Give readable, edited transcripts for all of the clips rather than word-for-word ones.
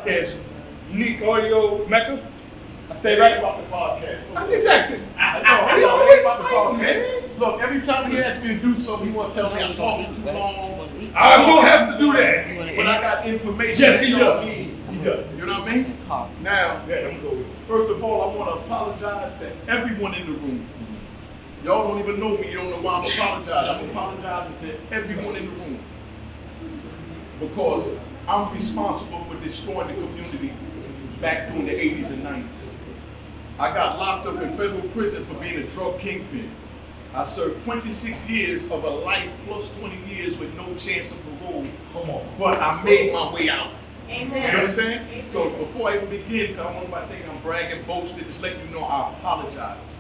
is Unique Audio Mecca. I say It right ain't about the podcast. I just asked him. He He always always about the fighting, podcast. man. Look, every time he asks me to do something, he want to tell me I'm talking too long. I don't have to do that. But I got information Yes, that he y'all does. need. He does. You know what I mean? Now, Yeah, I'm going. first of all, I want to apologize to everyone in the room. Y'all don't even know me. You don't know why I'm apologizing. I'm apologizing to everyone in the room. Because I'm responsible for destroying the community back during the 80s and 90s. I got locked up in federal prison for being a drug kingpin. I served 26 years of a life plus 20 years with no chance of parole. Come on. But I made my way out. Amen. You understand? So before I even begin, because I don't want anybody to think I'm bragging, boasting, just let you know I apologize.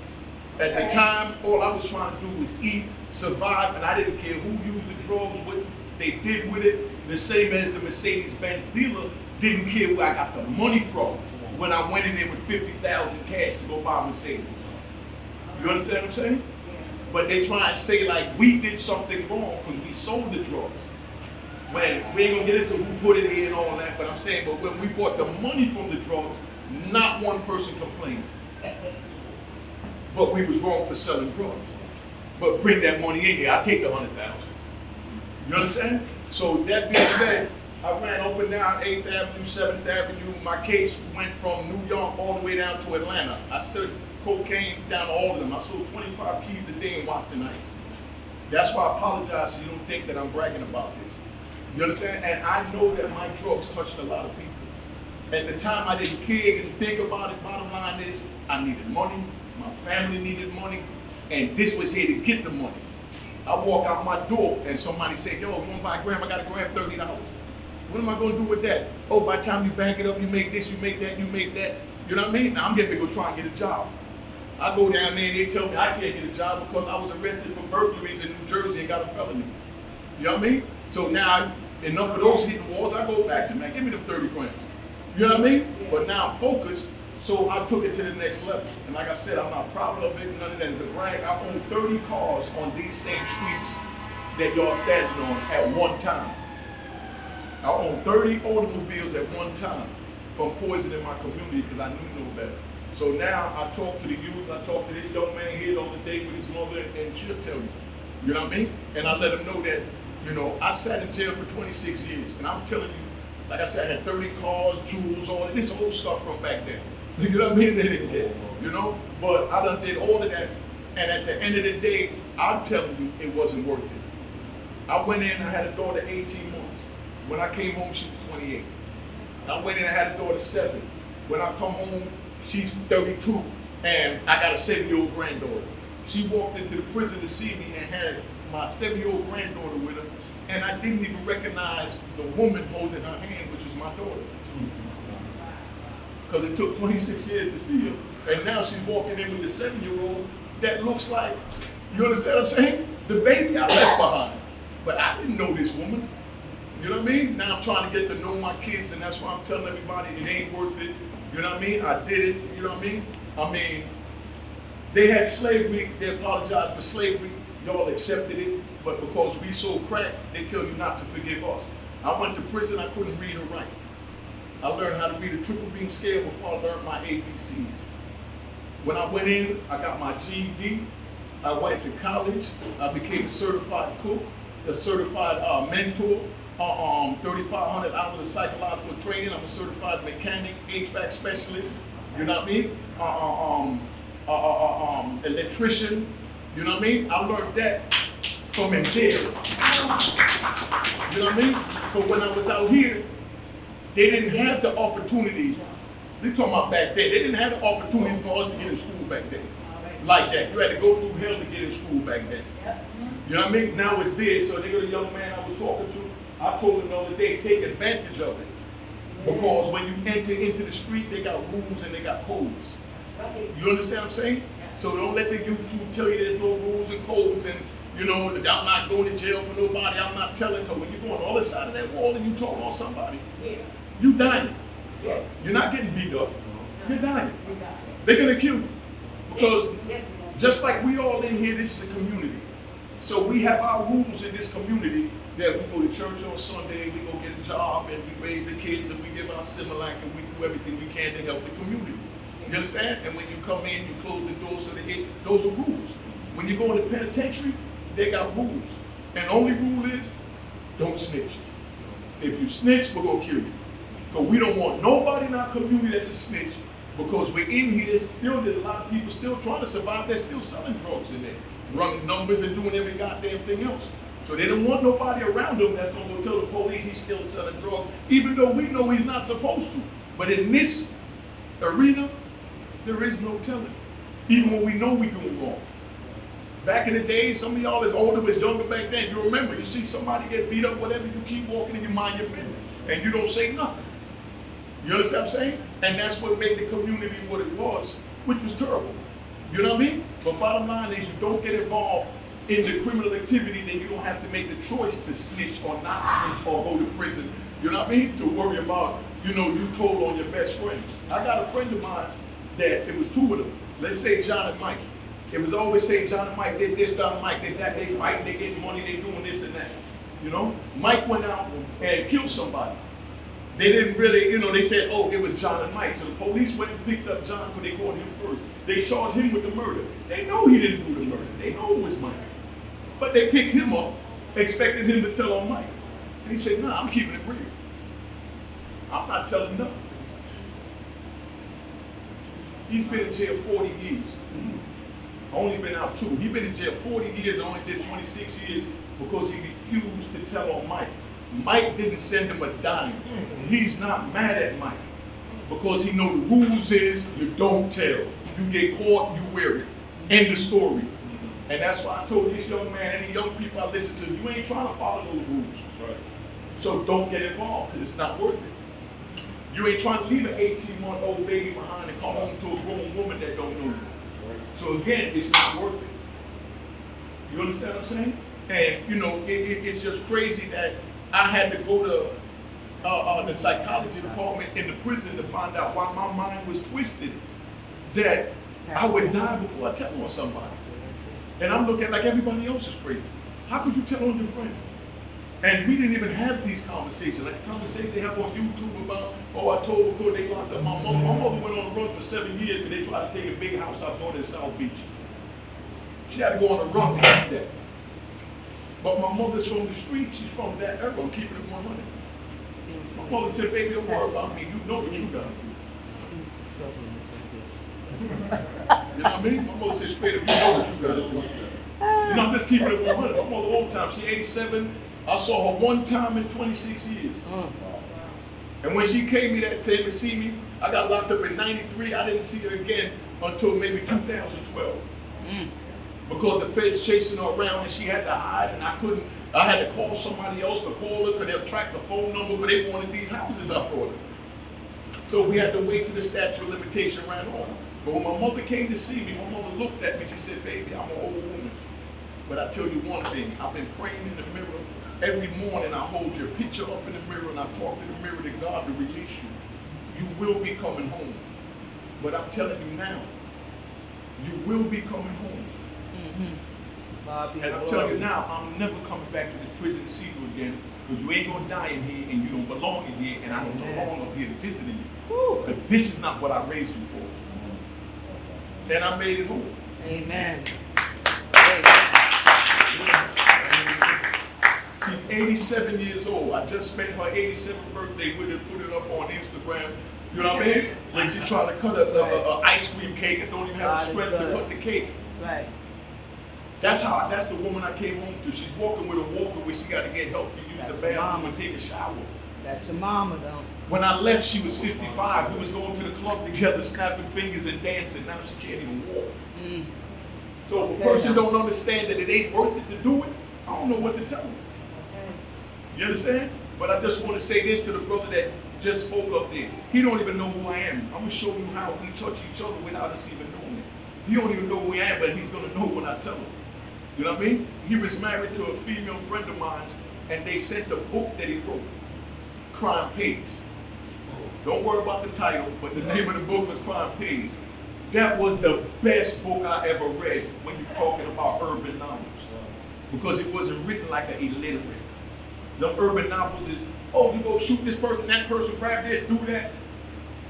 At the time, all I was trying to do was eat, survive, and I didn't care who used the drugs, what they did with it. The same as the Mercedes-Benz dealer didn't care where I got the money from when I went in there with 50,000 cash to go buy a Mercedes. You understand what I'm saying? But they try and say like we did something wrong because we sold the drugs. Man, we ain't gonna get into who put it here and all that, but I'm saying, but when we bought the money from the drugs, not one person complained. But we was wrong for selling drugs. But bring that money in here, I'll take the 100,000. You understand? So that being said, I ran up and down 8th Avenue, 7th Avenue. My case went from New York all the way down to Atlanta. I sold cocaine down to all of them. I sold 25 keys a day in Washington Heights. That's why I apologize so you don't think that I'm bragging about this. You understand? And I know that my drugs touched a lot of people. At the time, I didn't care, didn't think about it. Bottom line is, I needed money, my family needed money, and this was here to get the money. I walk out my door and somebody say, yo, you want to buy a gram? I got a gram, $30. What am I going to do with that? Oh, by the time you bank it up, you make this, you make that, you make that. You know what I mean? Now I'm getting to go try and get a job. I go down there and they tell me I can't get a job because I was arrested for burglaries in New Jersey and got a felony. You know what I mean? So now, enough of those hitting walls, I go back to, man, give me them 30 grams. You know what I mean? But now I'm focused, so I took it to the next level. And like I said, I'm not proud of it, none of that. The brag, I own 30 cars on these same streets that y'all standing on at one time. I own 30 automobiles at one time from poisoning my community because I knew no better. So now I talk to the youth, I talk to this young man here the other day with his mother, and she'll tell you. You know what I mean? And I let him know that, you know, I sat in jail for 26 years, and I'm telling you, like I said, I had 30 cars, jewels, all this old stuff from back then. You know what I mean? You know? But I done did all of that, and at the end of the day, I'm telling you, it wasn't worth it. I went in, I had a daughter 18 months. When I came home, she was 28. I went in, I had a daughter 7. When I come home, she's 32, and I got a 7-year-old granddaughter. She walked into the prison to see me and had my 7-year-old granddaughter with her, and I didn't even recognize the woman holding her hand, which was my daughter. Because it took 26 years to see her, and now she's walking in with a 7-year-old that looks like, you understand what I'm saying? The baby I left behind. But I didn't know this woman. You know what I mean? Now I'm trying to get to know my kids, and that's why I'm telling everybody it ain't worth it. You know what I mean? I did it, you know what I mean? They had slavery, they apologized for slavery, y'all accepted it, but because we sold crack, they tell you not to forgive us. I went to prison, I couldn't read or write. I learned how to read a triple beam scale before I learned my ABCs. When I went in, I got my GED, I went to college, I became a certified cook, a certified mentor, 3,500 hours of psychological training. I'm a certified mechanic, HVAC specialist, you know what I mean? Electrician, you know what I mean? I learned that from in there. You know what I mean? But when I was out here, they didn't have the opportunities. They're talking about back then. They didn't have the opportunities for us to get in school back then. Like that. You had to go through hell to get in school back then. You know what I mean? Now it's there. So they got a young man I was talking to. I told him the other day, take advantage of it. Because when you enter into the street, they got rules and they got codes. You understand what I'm saying? So don't let the YouTube tell you there's no rules and codes and, you know, that I'm not going to jail for nobody. I'm not telling, because when you go on the other side of that wall and you talk on somebody, you dying. You're not getting beat up. You're dying. They're going to kill you. Because just like we all in here, this is a community. So we have our rules in this community that we go to church on Sunday, we go get a job, and we raise the kids, and we give our Similac, and we do everything we can to help the community. You understand? And when you come in, you close the door so they get, those are rules. When you go in the penitentiary, they got rules. And the only rule is, don't snitch. If you snitch, we're gonna kill you. Because we don't want nobody in our community that's a snitch, because we're in here, still there's a lot of people still trying to survive, they're still selling drugs in there, running numbers and doing every goddamn thing else. So they don't want nobody around them that's gonna go tell the police he's still selling drugs, even though we know he's not supposed to. But in this arena, there is no telling, even when we know we're doing wrong. Back in the day, some of y'all is older, was younger back then, you remember, you see somebody get beat up, whatever, you keep walking and you mind your business, and you don't say nothing. You understand what I'm saying? And that's what made the community what it was, which was terrible. You know what I mean? But bottom line is, you don't get involved in the criminal activity, then you don't have to make the choice to snitch or not snitch or go to prison. You know what I mean? To worry about, you told on your best friend. I got a friend of mine that, it was two of them. Let's say John and Mike. It was always saying John and Mike did this, John and Mike did that, they fight, they get money, they doing this and that. You know? Mike went out and killed somebody. They didn't really, they said, oh, it was John and Mike. So the police went and picked up John because they caught him first. They charged him with the murder. They know he didn't do the murder. They know it was Mike. But they picked him up, expected him to tell on Mike. And he said, nah, I'm keeping it real. I'm not telling nothing. He's been in jail 40 years. Only been out 2. He's been in jail 40 years and only did 26 years because he refused to tell on Mike. Mike didn't send him a dime. He's not mad at Mike because he know the rules is you don't tell. You get caught, you wear it. End of story. And that's why I told this young man, any young people I listen to, you ain't trying to follow those rules. Right. So don't get involved because it's not worth it. You ain't trying to leave an 18-month-old baby behind and come home to a grown woman that don't know you. So again, it's not worth it. You understand what I'm saying? And it's just crazy that I had to go to the psychology department in the prison to find out why my mind was twisted, that I would die before I tell on somebody. And I'm looking like everybody else is crazy. How could you tell on your friend? And we didn't even have these conversations. Like the conversation they have on YouTube about, oh, I told before they locked up my mother. My mother went on the run for 7 years because they tried to take a big house out north in South Beach. She had to go on a run to get that. But my mother's from the street. She's from that era. I'm keeping it 100. My mother said, baby, don't worry about me. You know what you got to do. You know what I mean? My mother said straight up, you know what you got to do. I'm just keeping it 100. My mother old time. She 87. I saw her one time in 26 years. And when she came to see me, I got locked up in 93. I didn't see her again until maybe 2012. Because the feds chasing her around and she had to hide and I had to call somebody else to call her because they'll track the phone number because they wanted these houses I brought her. So we had to wait till the statute of limitation ran off. But when my mother came to see me, my mother looked at me, she said, baby, I'm an old woman. But I tell you one thing, I've been praying in the mirror. Every morning I hold your picture up in the mirror and I talk to the mirror to God to release you. You will be coming home. But I'm telling you now, you will be coming home. And I'm telling you now, I'm never coming back to this prison to see you again because you ain't gonna die in here and you don't belong in here and I don't belong up here visiting you. Because this is not what I raised you for. And I made it home. Amen. She's 87 years old. I just spent her 87th birthday with her, put it up on Instagram. You know what I mean? When she tried to cut a ice cream cake and don't even have the strength to cut the cake. That's right. That's the woman I came home to. She's walking with a walker where she got to get help to use the bathroom and take a shower. That's your mama, though. When I left, she was 55. We was going to the club together, snapping fingers and dancing. Now she can't even walk. So if a person don't understand that it ain't worth it to do it, I don't know what to tell them. You understand? But I just want to say this to the brother that just spoke up there. He don't even know who I am. I'm going to show you how we touch each other without us even knowing it. He don't even know who I am, but he's going to know when I tell him. You know what I mean? He was married to a female friend of mine, and they sent a book that he wrote, Crime Pays. Don't worry about the title, but the name of the book was Crime Pays. That was the best book I ever read when you're talking about urban knowledge. because it wasn't written like an illiterate. The urban novels is, oh, you go shoot this person, that person, grab this, do that.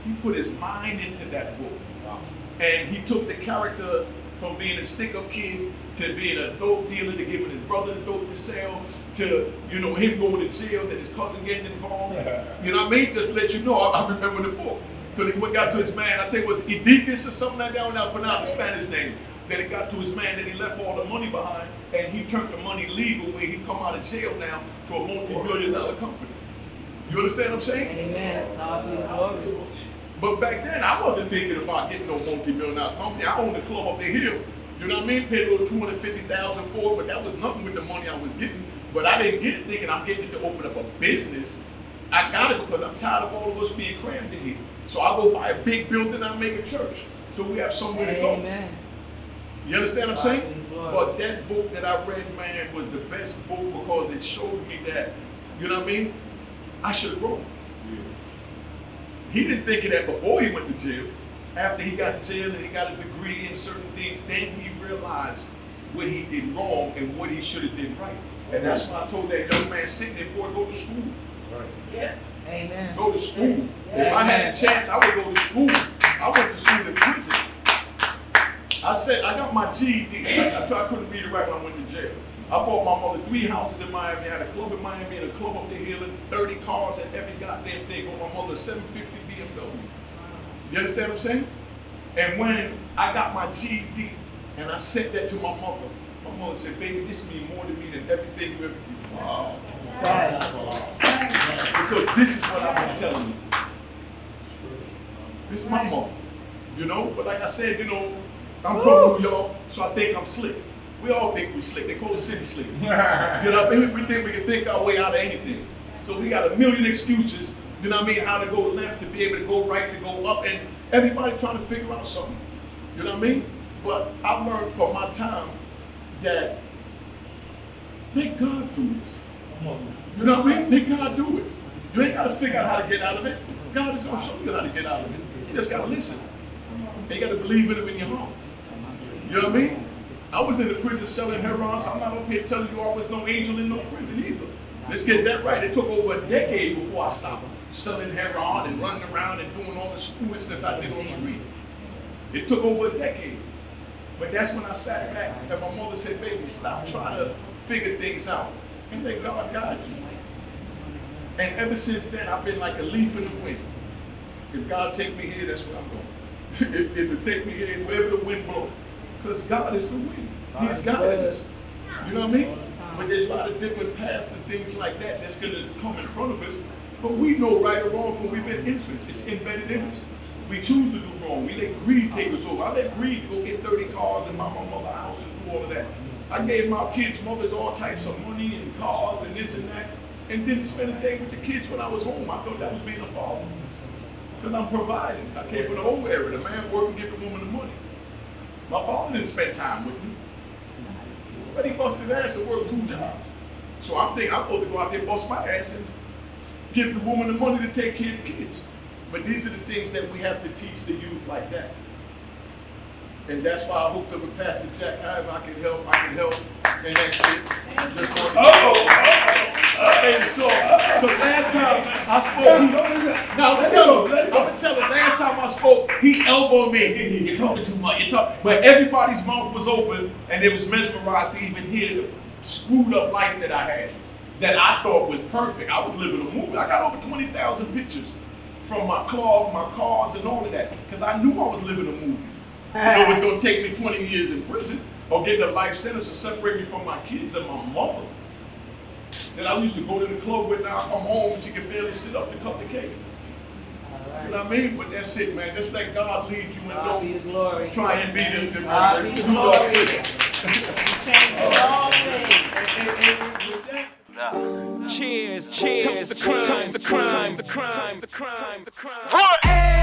He put his mind into that book. Wow. And he took the character from being a stick-up kid to being a dope dealer, to giving his brother the dope to sell, to, you know, him going to jail, that his cousin getting involved. You know what I mean? Just to let you know, I remember the book. Till he got to his man, I think it was Edicus or something like that, when I pronounce the Spanish name. Then it got to his man, then he left all the money behind, and he turned the money legal where he come out of jail now to a multi-billion-dollar company. You understand what I'm saying? Amen. But back then, I wasn't thinking about getting no multi-million-dollar company. I owned a club up the hill. You know what I mean? Paid a little $250,000 for it, but that was nothing with the money I was getting. But I didn't get it thinking I'm getting it to open up a business. I got it because I'm tired of all of us being crammed in here. So I go buy a big building, I make a church, so we have somewhere to go. Amen. You understand what I'm saying? But that book that I read, man, was the best book because it showed me that, you know what I mean? I should have grown. Yeah. He didn't think of that before he went to jail. After he got to jail and he got his degree in certain things, then he realized what he did wrong and what he should have did right. And that's why I told that young man sitting there, boy, go to school. Right. Yeah. Amen. Go to school. Yeah. If I had a chance, I would go to school. I went to school in prison. I said, I got my GED. I couldn't read it right when I went to jail. I bought my mother 3 houses in Miami. I had a club in Miami and a club up the hill and 30 cars and every goddamn thing. Bought my mother a 750 BMW. You understand what I'm saying? And when I got my GED and I sent that to my mother said, baby, this means more to me than everything you ever did. Wow. Because this is what I've been telling you. This is my mother. You know, but like I said, you know, I'm from New York, so I think I'm slick. We all think we're slick. They call us city slickers. You know what I mean? We think we can think our way out of anything. So we got a million excuses, you know what I mean, how to go left, to be able to go right, to go up, and everybody's trying to figure out something. You know what I mean? But I learned from my time that let God do this. You know what I mean? Let God do it. You ain't got to figure out how to get out of it. God is going to show you how to get out of it. You just got to listen. And you got to believe in Him in your heart. You know what I mean? I was in the prison selling heroin, so I'm not up here telling you I was no angel in no prison either. Let's get that right. It took over a decade before I stopped selling heroin and running around and doing all this foolishness I did on the street. It took over a decade. But that's when I sat back and my mother said, baby, stop trying to figure things out and let God guide you. And ever since then, I've been like a leaf in the wind. If God take me here, that's where I'm going. If it take me here, wherever the wind blows. Because God is the wind. He's guiding us. You know what I mean? But there's a lot of different paths and things like that that's going to come in front of us. But we know right or wrong from we've been infants. It's embedded in us. We choose to do wrong. We let greed take us over. I let greed go get 30 cars and buy my mother's house and do all of that. I gave my kids' mothers all types of money and cars and this and that, and didn't spend a day with the kids when I was home. I thought that was being a father. Because I'm providing. I came from the old era. The man worked and give the woman the money. My father didn't spend time with me. But he busted his ass and worked 2 jobs. So I'm thinking I'm supposed to go out there and bust my ass and give the woman the money to take care of the kids. But these are the things that we have to teach the youth like that. And that's why I hooked up with Pastor Jack. However I can help, and that's it. Just want to and so, the last time I spoke, now I'm gonna tell him, last time I spoke, he elbowed me. You're talking too much, but everybody's mouth was open, and they was mesmerized to even hear the screwed up life that I had, that I thought was perfect. I was living a movie. I got over 20,000 pictures from my club, my cars, and all of that, because I knew I was living a movie. You know, it was going to take me 20 years in prison or getting a life sentence to separate me from my kids and my mother. That I used to go to the club with, now I come home and she can barely sit up to cut the cake. Right. You know what I mean? But that's it, man. Just let God lead you and don't try and be the Cheers, cheers, toast the crime, the crime, the crime, the crime, the crime.